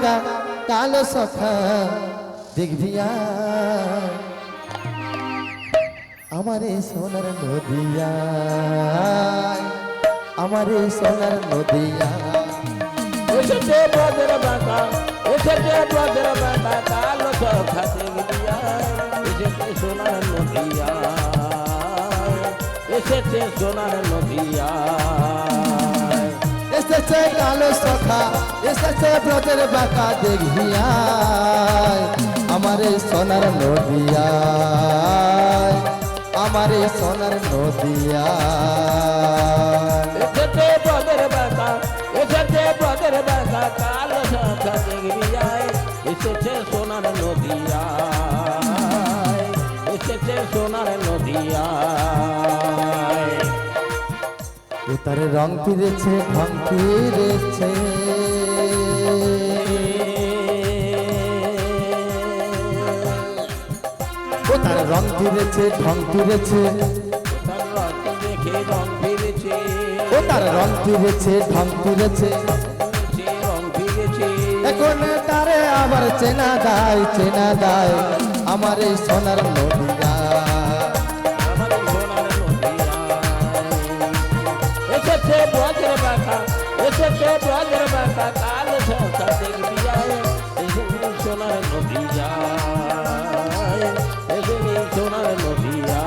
বাঁকা কালো সখা দেখবি আমারে সোনার নদিয়া, আমারে সোনার নদিয়া। এসেছে ব্রজের বাঁকা, এসেছে ব্রজের বাঁকা কালো সখা দেখবিয়া, এসেছে সোনার নদিয়া, এসেছে সোনার নদিয়া। এসেছে কালো সখা, এসেছে ব্রজের বাঁকা দেখবি আমারে সোনার নদিয়া, আমারে সোনার নদিয়া। এসেছে ব্রজের বাঁকা, এসেছে ব্রজের বাঁকা কালো সখা দেখবিয়া, এসেছে সোনার নদিয়া, এসেছে সোনার নদিয়া। ও তার রং ফিরেছে, ঢং ফিরেছে, ও তার রং ফিরেছে, ঢং ফিরেছে, দেখে রং ফিরেছে, ও তার রং ফিরেছে, ঢং ফিরেছে, রং ফিরেছে। এখন তারে আবার চেনা দায়, চেনা দায় আমার এই সোনার নদিয়া। এসেছে ব্রজের বাঁকা, এসেছে ব্রজের বাঁকা কালো সখা দেখবিয়া, এসেছে সোনার নদিয়া, এসেছে সোনার নদিয়া,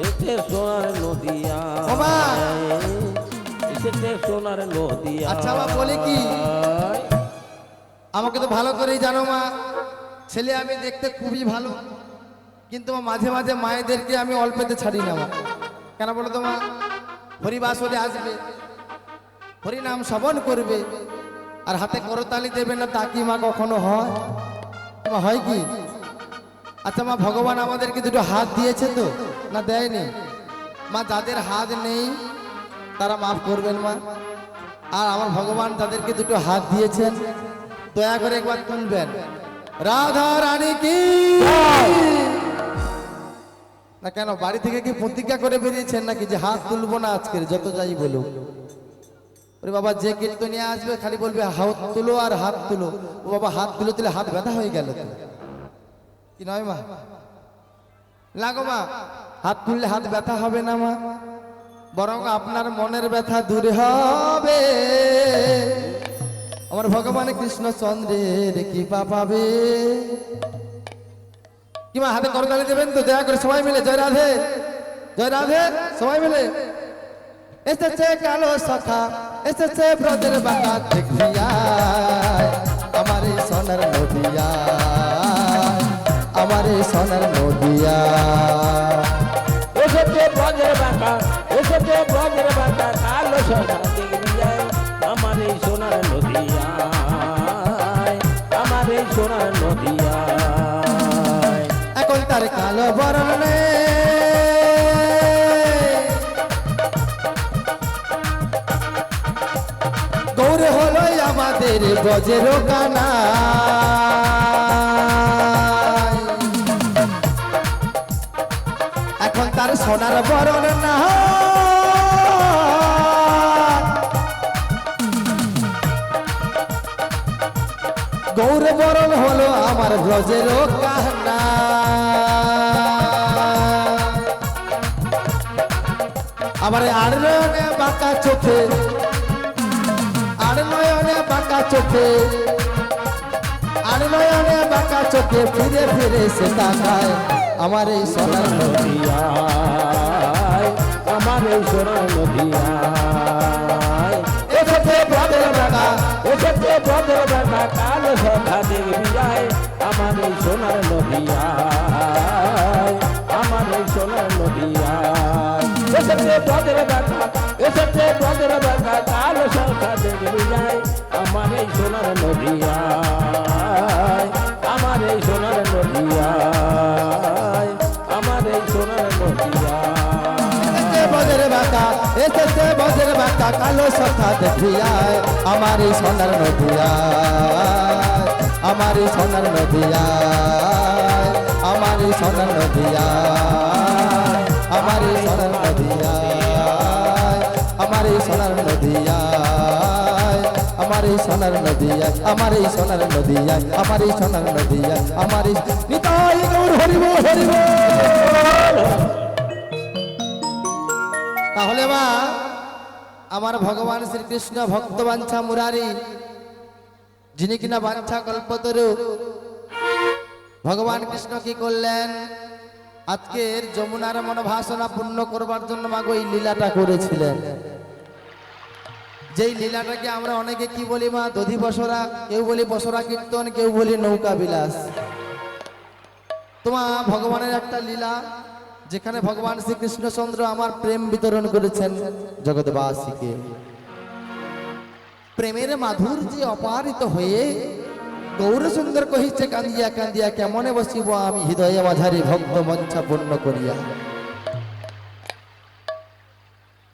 এসেছে সোনার নদিয়া, ওমা! এসেছে সোনার নদিয়া। আচ্ছা মা, বলি কি, আমাকে তো ভালো করেই জানো মা, ছেলে আমি দেখতে খুবই ভালো, কিন্তু মা মাঝে মাঝে মায়েদেরকে আমি অল্পেতে ছাড়ি না মা। কেন বলো তো মা? হরিবাসরে আসবে, হরিনাম শ্রবণ করবে, আর হাতে করতালি দেবে না, তা কি মা কখনো হয়? মা হয় কি? আচ্ছা মা, ভগবান আমাদেরকে দুটো হাত দিয়েছে তো, না দেয়নি? মা যাদের হাত নেই তারা মাফ করবেন মা, আর আমার ভগবান তাদেরকে দুটো হাত দিয়েছেন, দয়া করে একবার তুলবেন। রাধা রানী কি না, কেন বাড়ি থেকে কি প্রতিজ্ঞা করে বেরিয়েছেন নাকি যে হাত তুলবো না আজকের যত যাই বলুক? ওরে বাবা, যে কীর্তনিয়া আসবে খালি বলবে হাত তুলো আর হাত তুলো, ও বাবা হাত তুলে তুলে হাত ব্যথা হয়ে গেল তো, কি নয় মা? লাগো মা, হাত তুললে হাত ব্যথা হবে না মা, বরং আপনার মনের ব্যথা দূর হবে, আমার ভগবান কৃষ্ণচন্দ্রের কৃপা পাবে। কি মা, হাতে করতালি দেবেন তো দয়া করে সবাই মিলে? জয় রাধে, জয় রাধে, সবাই মিলে। এসেছে কালো সখা, এসেছে ব্রজের বাঁকা দেখবিয়া আমার এই সোনার নদিয়া, আমার এই সোনার নদিয়া। এসেছে ব্রজের বাঁকা, এসেছে ব্রজের বাঁকা কালো সখা দেখবিয়া, আমার এই সোনার নদিয়া, আমার এই সোনার নদিয়া। এখন তার কালো বরণ গৌর হলো আমাদের ব্রজের কানা, এখন তার সোনার বরণ না, গৌর বরণ হলো আমার ব্রজের কানা। আমার আর নয়নে বাঁকা চোখে, আর নয়নে বাঁকা চোখে, আর নয়নে বাঁকা চোখে ফিরে ফিরে সে তাকায় আমার এই সোনার নদিয়া, আমার এই সোনার নদিয়া। এসেছে ব্রজের বাঁকা, এসেছে ব্রজের বাঁকা কালো সখা দেখবিয়া, আমার এই সোনার নদিয়া, আমার এই সোনার নদিয়া। এসেছে ব্রজের বাঁকা, এসেছে ব্রজের বাঁকা কালো সখা দেখবিয়া, আমার এই সোনার নদিয়া, আমার এই সোনার নদিয়া, আমার এই সোনার নদিয়া। এসেছে ব্রজের বাঁকা, এসেছে ব্রজের বাঁকা কালো সখা দেখিয়া আমার এই সোনার নদিয়া, আমার এই সোনার নদিয়া, আমার এই সোনার নদিয়া, আমার এই সোনার নদিয়া, আমার এই সোনার নদিয়া, আমার এই সোনার নদিয়ায়, আমার এই সোনার নদিয়ায়, আমার এই সোনার নদিয়ায়, আমার এই নিতাই গৌর হরি বল, হরি বল। তাহলে মা আমার ভগবান শ্রীকৃষ্ণ ভক্তবাঞ্ছা মুরারি, যিনি কিনা বাঞ্ছা কল্পতরু, ভগবান কৃষ্ণ কি করলেন? আজকের যমুনার মনোবাসনা পূর্ণ করবার জন্য মাগো এই লীলাটা করেছিলেন। যেই লীলাটাকে আমরা অনেকে কি বলি মা? দধি বসরা, কেউ বলি বসরা কীর্তন, কেউ বলি নৌকা বিলাস। তোমা ভগবানের একটা লীলা, যেখানে ভগবান শ্রীকৃষ্ণচন্দ্র আমার প্রেম বিতরণ করেছেন জগৎবাসীকে। প্রেমের মাধুর্যে অপারিত হয়ে গৌরসুন্দর কহিছে কান্দিয়া কান্দিয়া, কেমনে বসিব আমি হৃদয়ে মাঝারি ভক্ত মঞ্চা পূর্ণ করিয়া।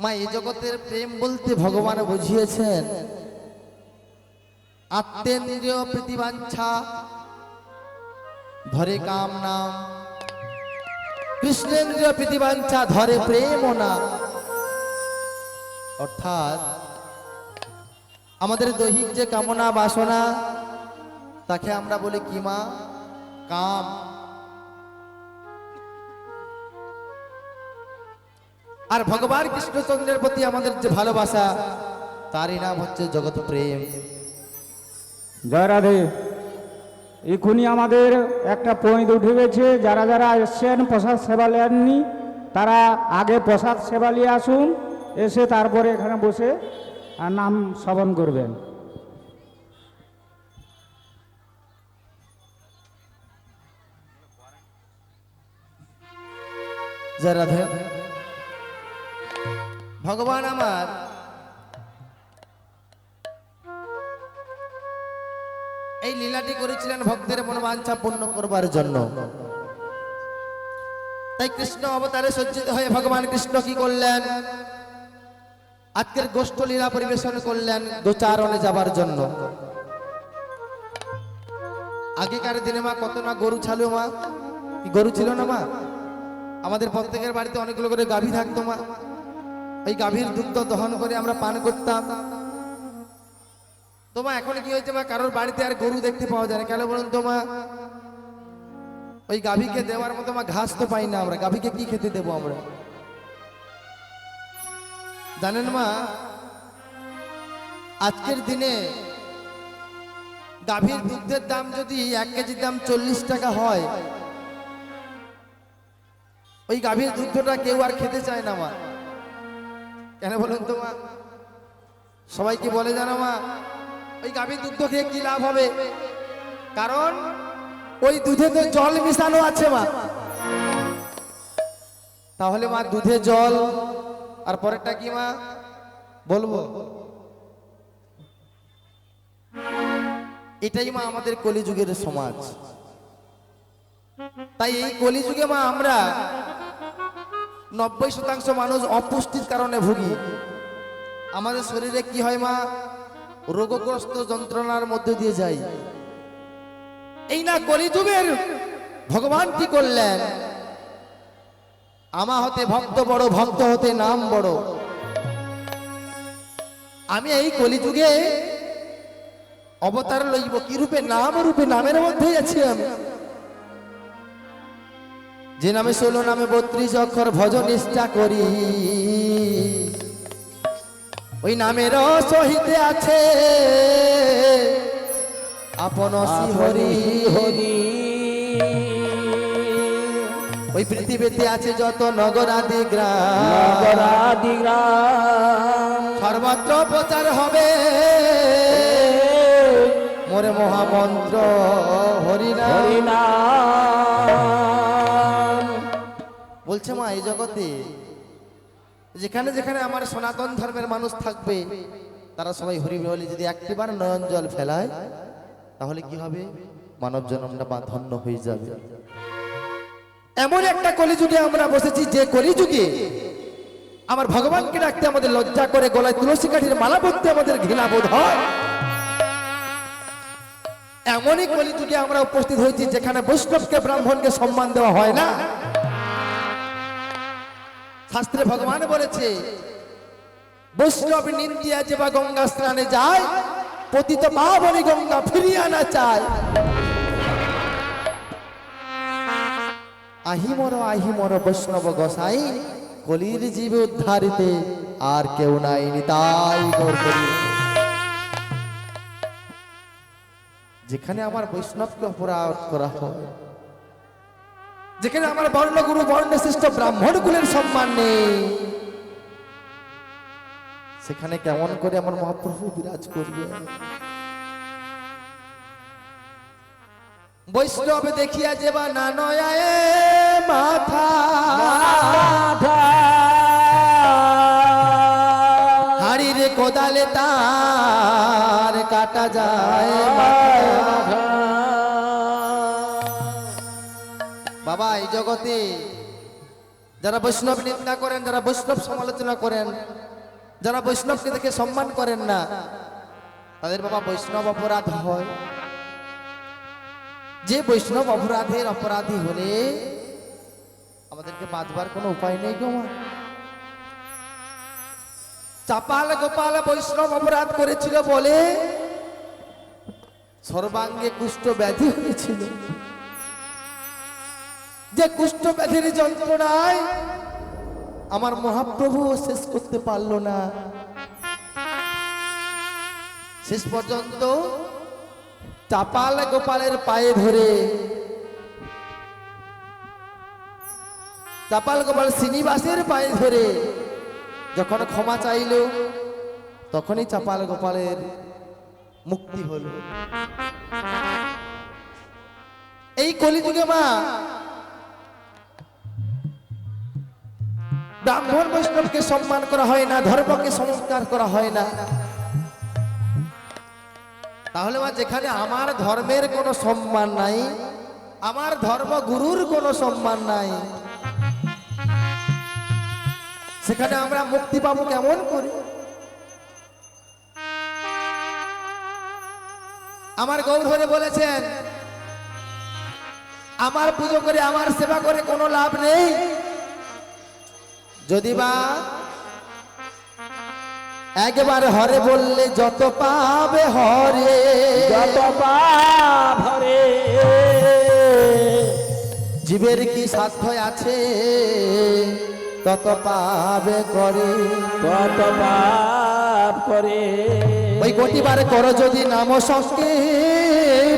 মা এই জগতের প্রেম বলতে ভগবান বুঝিয়েছেন আত্মেন্দ্রিয় প্রীতিবাঞ্ছা ধরে কাম নাম, কৃষ্ণেন্দ্রিয় প্রীতিবাঞ্ছা ধরে প্রেম না। অর্থাৎ আমাদের দৈহিক যে কামনা বাসনা, তাকে আমরা বলি কি মা? কাম। আর ভগবান কৃষ্ণচন্দ্রের প্রতি আমাদের যে ভালোবাসা, তারই নাম হচ্ছে জগৎ প্রেম। জয় রাধে। এখনই আমাদের একটা পয়েন্ট উঠে গেছে, যারা যারা এসছেন প্রসাদ সেবা নেননি তারা আগে প্রসাদ সেবা নিয়ে আসুন, এসে তারপরে এখানে বসে আর নাম শ্রবণ করবেন। জয় রাধে। ভগবান আমার এই লীলাটি করেছিলেন ভক্তের মনোবাঞ্ছা পূর্ণ করবার জন্য। তাই কৃষ্ণ অবতারে সজ্জিত হয়ে ভগবান কৃষ্ণ কি করলেন? আজকের গোষ্ঠ লীলা পরিবেশন করলেন দোচারণে যাবার জন্য। আগেকার দিনে মা কত না গরু ছিল মা, কি গরু ছিল না মা? আমাদের প্রত্যেকের বাড়িতে অনেকগুলো করে গাভী থাকতো মা। ওই গাভীর দুগ্ধ দহন করে আমরা পান করতাম। তোমা এখন কি হয়েছে মা? কারোর বাড়িতে আর গরু দেখতে পাওয়া যায় না। কেন বলুন তো মা? ওই গাভীকে দেওয়ার মতো মা ঘাস তো পাই না আমরা। গাভীকে কি খেতে দেবো আমরা? জানেন মা, আজকের দিনে গাভীর দুধের দাম যদি 1 কেজির দাম 40 টাকা হয়, ওই গাভীর দুধটা কেউ আর খেতে চায় না মা। কেন বলুন তো মা? সবাই কি বলে জানো মা? ওই গাভীর দুধ খেয়ে কি লাভ হবে? কারণ ওই দুধে তো জল মিশানো আছে মা। তাহলে মা দুধে জল আর পরেরটা কি মা বলবো? এটাই মা আমাদের কলিযুগের সমাজ। তাই এই কলিযুগে মা আমরা 90% মানুষ অপুষ্টির কারণে ভুগি। আমাদের শরীরে কি হয় মা? রোগগ্রস্ত যন্ত্রণার মধ্যে দিয়ে যাই। এই না কলিযুগের ভগবান কি করলেন? আমা হতে ভক্ত বড়, ভক্ত হতে নাম বড়। আমি এই কলিযুগে অবতার লইব কি রূপে? নাম রূপে। নামের মধ্যেই আছি আমি। যে নামে 16 নামে 32 অক্ষর ভজ নিষ্ঠা করি, ওই নামের সহিতে আছে আপন শ্রী হরি। ওই পৃথিবীতে আছে যত নগর আদি গ্রাম, সর্বত্র প্রচার হবে মোরে মহামন্ত্র হরিনাম। বলছে মা এই জগতে যেখানে যেখানে আমার সনাতন ধর্মের মানুষ থাকবে, তারা সবাই হরি বলে যদি একটিবার নয়ন জল ফেলায়, তাহলে কি হবে? মানব জন্মটা ধন্য হয়ে যাবে। এমন একটা কলিযুগে আমরা বসেছি, যে কলিযুগে আমার ভগবানকে ডাকতে আমাদের লজ্জা করে, গলায় তুলসী কাঠির মালা পরতে আমাদের ঘৃণা বোধ হয়। এমনই কলিযুগে আমরা উপস্থিত হয়েছি, যেখানে বৈষ্ণবকে ব্রাহ্মণকে সম্মান দেওয়া হয় না। শাস্ত্রে ভগবান বলেছে, বৈষ্ণব নিন্দিয়া যে বা গঙ্গা স্নানে যায়, পতিত পাবনী গঙ্গা ফিরিয়ে আনা চাই। আহিমর বৈষ্ণব গোসাই, কলির জীব উদ্ধারিতে আর কেউ নাই, নিতাই গৌর হরি। যেখানে আমার বৈষ্ণবকে অপরাধ করা হয়, যেখানে আমার বর্ণগুরু বর্ণশ্রেষ্ঠ ব্রাহ্মণ কুলের সম্মান নেই, সেখানে কেমন করে আমার মহাপ্রভু বিরাজ করবে? বৈষ্ণব দেখিয়া যেবা না নয়ায় মাথা, হাড়িরে কোদালে তার কাটা যায় মাথা। বাবা, এই জগতে যারা বৈষ্ণব নিন্দা করেন, যারা বৈষ্ণব সমালোচনা করেন, যারা বৈষ্ণবকে দেখে সম্মান করেন না, তাদের বাবা বৈষ্ণব অপরাধ হয়। যে বৈষ্ণব অপরাধের অপরাধী হলে আমাদেরকে বাঁচবার কোনো উপায় নেই গো মা। চাপাল গোপাল বৈষ্ণব অপরাধ করেছিল বলে সর্বাঙ্গে কুষ্ঠ ব্যাধি হয়েছিল। যে কুষ্ঠ ব্যাধির যন্ত্রণায় আমার মহাপ্রভু শেষ করতে পারল না। শেষ পর্যন্ত চাপাল গোপালের পায়ে ধরে, চাপাল গোপাল শ্রীনিবাসের পায়ে ধরে যখন ক্ষমা চাইল, তখনই চাপাল গোপালের মুক্তি হলো। এই কলিযুগে মা ব্রাহ্মণ বৈষ্ণবকে সম্মান করা হয় না, ধর্মকে সংস্কার করা হয় না। তাহলে মা, যেখানে আমার ধর্মের কোনো সম্মান নাই, আমার ধর্মগুরুর কোনো সম্মান নাই, সেখানে আমরা মুক্তি পাবো কেমন করে? আমার গৌর হরি বলেছেন, আমার পুজো করে আমার সেবা করে কোনো লাভ নেই, যদি বা একবার হরে বললে যত পাবে হরে, যত পাপ হরে। জীবের কি সাধ্য আছে তত পাবে করে, তত পাপ করে। ওই কোটিবার করো যদি নাম সংকীর্তন,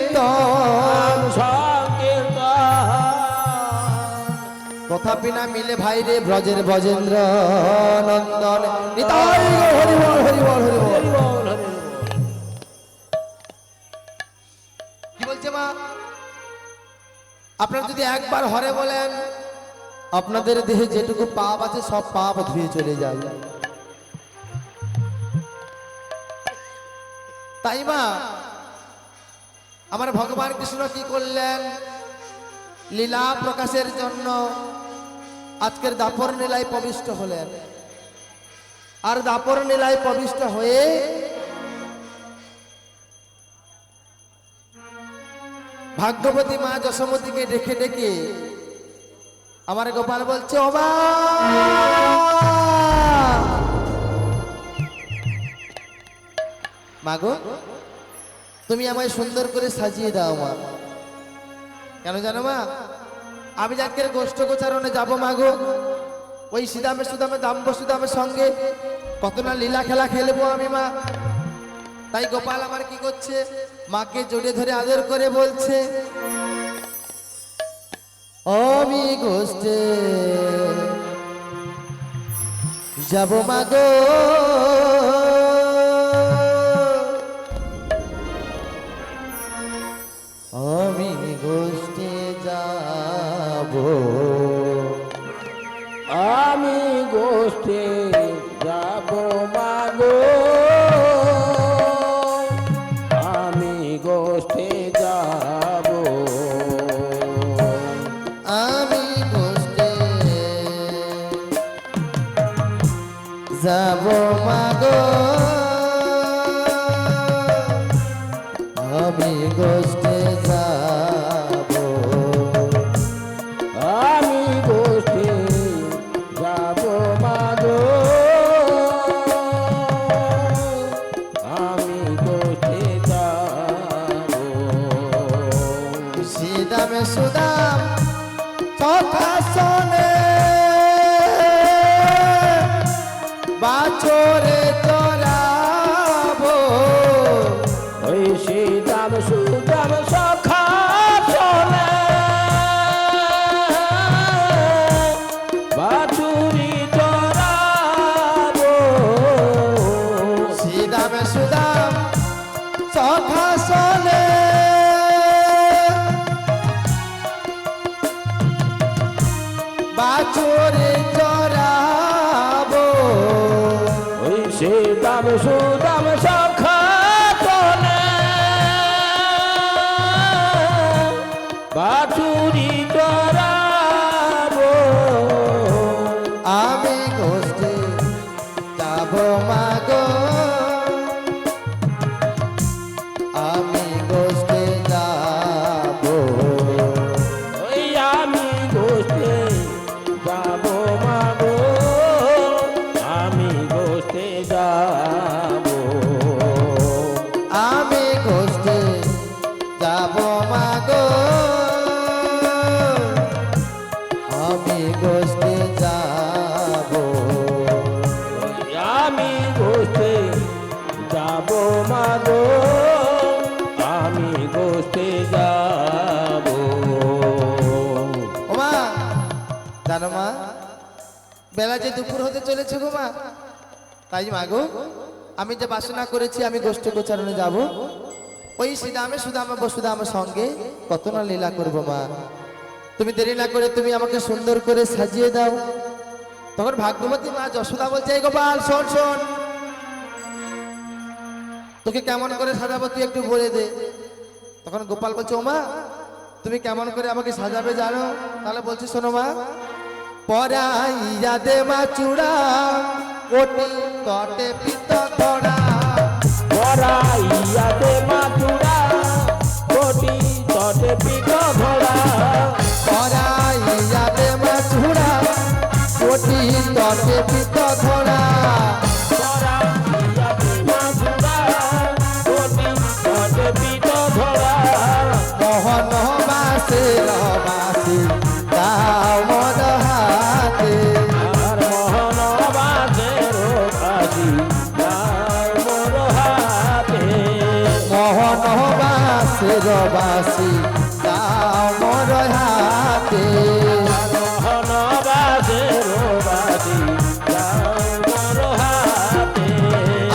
তথাপি না মিলে ভাই রে ব্রজের ব্রজেন্দ্র নন্দন। নিতাই গো হরি বল, হরি বল, হরি বল। কি বলছে মা? আপনারা যদি একবার হরে বলেন, আপনাদের দেহে যেটুকু পাপ আছে সব পাপ ধুয়ে চলে যায়। তাই মা, আমার ভগবান কৃষ্ণ কি করলেন? লীলা প্রকাশের জন্য আজকের দাপর নীলায় প্রবিষ্ট হলেন। আর দাপর নীলায় প্রবিষ্ট হয়ে ভাগ্যবতী মা যশোমতীকে ডেকে ডেকে আমার গোপাল বলছে, ও মা, মাগো তুমি আমায় সুন্দর করে সাজিয়ে দাও মা। কেন জানো মা? আমি আজকের গোষ্ঠ গোচারণে যাবো মাগো, ওই সুদামে দাম্ব সুদামের সঙ্গে কত না লীলা খেলা খেলবো আমি মা। তাই গোপাল আমার কি করছে? মাকে জড়িয়ে ধরে আদর করে বলছে, আমি গোষ্ঠে যাবো মাগো, আমি গোষ্ঠে যাব, আমি গোষ্ঠে যাব মাগো, আমি গোষ্ঠে যাব, আমি গোষ্ঠে যাব মাগো, আমি গোষ্ঠে যাব, আমি গোষ্ঠে যাব মাগো, আমি গোষ্ঠে শ্রীদামে সুদাম সখাসনে বাছরে চড়াবো ওই সীতাম সুদাম সখা চলে বাছুরি চড়াবো শ্রীদামে সুদাম সখাসনে বাছরে চড়াবো ওই সীতাম সুদাম সখা চলে বাছুরি চড়াবো আমি গোষ্ঠী যাব মাগো আমি গোষ্ঠী যাব ওই আমি গোষ্ঠে যাব মাগো আমি গোষ্ঠে যাব আমি গোষ্ঠী যাব মাগো আমি গোষ্ঠী যাব আমি গোষ্ঠে যাব মাগো আমি গোষ্ঠে যাব ওমা জানো মা বেলা যে দুপুর হতে চলেছে গো মা তাই মাগো আমি যে বাসনা করেছি আমি গোষ্ঠী গোচারণে যাব ওই শ্রীদামে সুদামে বসুদামের সঙ্গে কত না লীলা করবো মা তুমি দেরি না করে তুমি আমাকে সুন্দর করে সাজিয়ে দাও তখন ভাগ্যবতী মা যশোদা বলছে এই গোপাল শোন শোন তোকে কেমন করে সাজাবো তুই একটু বলে দে তখন গোপাল বলছে ও মা তুমি কেমন করে আমাকে সাজাবে জানো তাহলে বলছি শোনো মা পরাইয়া দে মা চূড়া ওটি তটে পিত ধরা পরাইয়া দে মাতুরা কোটি তটে পিঠ ধরা পরাইয়া দে মা চূড়া ওটি তটে পিত ধরা পরাইয়া দে মাতুরা কোটি তটে পিঠ ধরা মোহন বাসে রবাসী তাও মদ হাতে আর মোহন বাজের কাশি দাও মোর হাতে মোহন বাসে রবাসী তাও মদ হাতে মোহন বাজের কাশি দাও মোর হাতে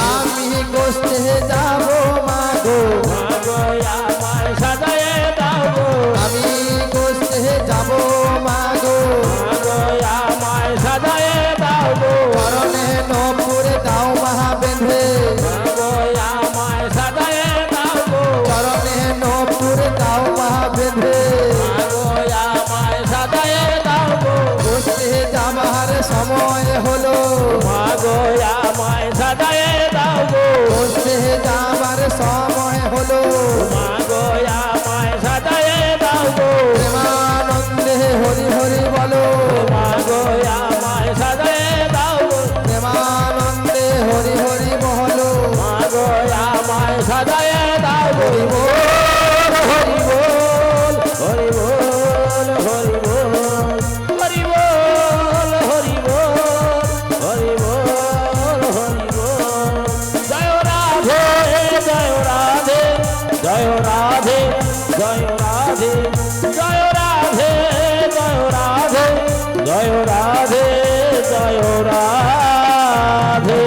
আমি গোষ্ঠে যাব মাগো মাগো আমায় সাজায়ে দাও গো আমি গোষ্ঠে যাব মাগো মাগো আমায় সাজায়ে দাও গো করণে নপুরে দাও মাহা বেঁধে মাগো আমায় সাজায়ে দাও গো করণে নপুরে দাও মাহা বেঁধে মাগো আমায় সাজায়ে দাও গো গোষ্ঠে যাবার সময় হলো মাগো আমায় সাজায়ে দাও গো গোষ্ঠে যাবার সময় হলো মাগো আমায় সাজায়ে দাও গো প্রেমানন্দে হরি হরি বলো মাগো আমায় সাজায়ে দাও গো প্রেমানন্দে হরি হরি বলো মাগো আমায় সাজায়ে দাও গো হরি বল হরি বল হরি বল হরি বল হরি বল হরি বল হরি বল জয় রাধে জয় রাধে জয় রাধে জয় রাধে জয় রাধে জয় রাধে জয় রাধে জয় রাধে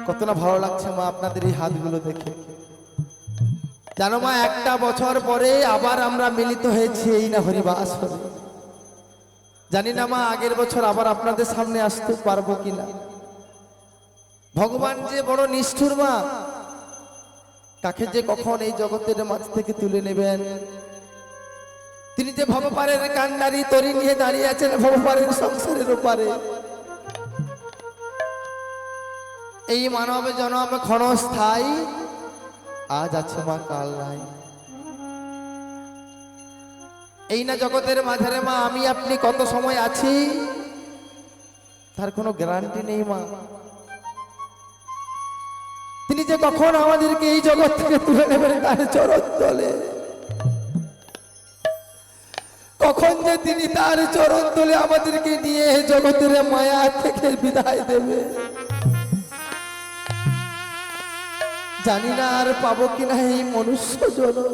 কত না ভালো লাগছে মা আপনাদের এই হাতগুলো দেখে জানো মা একটা বছর পরে আবার আমরা মিলিত হয়েছি এই না হরিবাস হরে। জানি না মা আগের বছর আবার আপনাদের সামনে আসতে পারবো কিনা ভগবান যে বড় নিষ্ঠুর মা কাকে যে কখন এই জগতের মাঝ থেকে তুলে নেবেন তিনি যে ভবপারের কান্ডারি তরি নিয়ে দাঁড়িয়ে আছেন ভবপারের সংসারের ওপারে এই মানব জনম ক্ষণস্থায়ী আজ আছে মা কাল নাই এই না জগতের মাঝারে মা আমি আপনি কত সময় আছি তার কোনো গ্যারান্টি নেই মা তিনি যে কখন আমাদেরকে এই জগৎ থেকে তুলে নেবেন তার চরণ তলে, কখন যে তিনি তার চরণ তলে আমাদেরকে নিয়ে জগতের মায়া থেকে বিদায় দেবে জানি না, আর পাবো কিনা এই মনুষ্য জন্ম।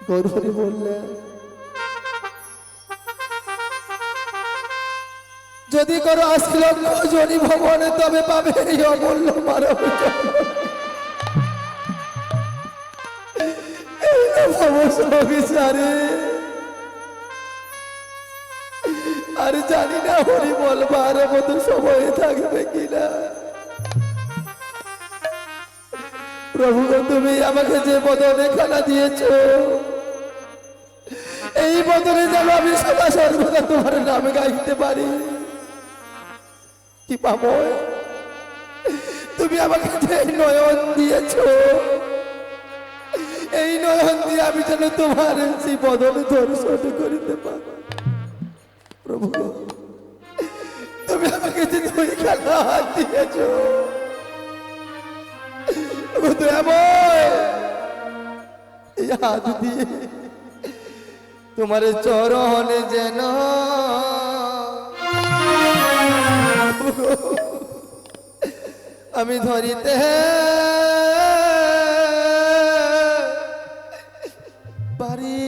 গৌরহরি বললেন, যদি করো ৮০ লক্ষ জনি ভবনে তবে পাবে এই অমূল্য মানব জন্ম। আর জানি না হরি বলবার মতো সময় থাকবে কিনা। প্রভু তুমি আমাকে যে বদনে খানা দিয়েছ, এই বদনে যেন আমি সদা সর্বদা তোমার নামে গাইতে পারি। কি পাবো তুমি আমাকে যে নয়ন দিয়েছ, এই নয়ন দিয়ে আমি যেন তোমার সেই বদনে দর্শন করিতে পারি। প্রভু তুমি আমাকে যে দুই খেলা হাত দিয়েছ, এই হাত দিয়ে তোমার চরণ যেন আমি ধরিতে পারি।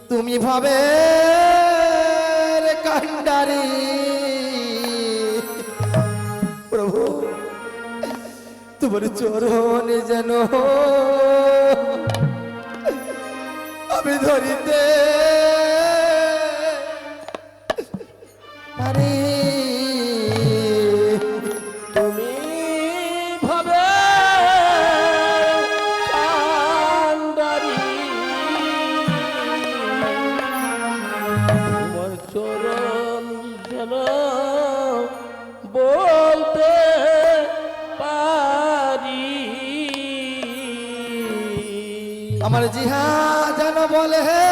তুমি ভাবে কান্ডারি প্রভু, তোমার চরণ যেন আমি ধরিতে পারি। তুমি ভাবে কান্ডারি, তোমার চরণ যেন বলতে পারি। আমার জিহা যেন বলে হে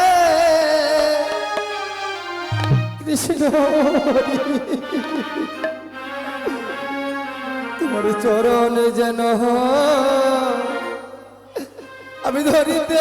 কৃষ্ণ, তোমার চরণ যেন আমি ধরিতে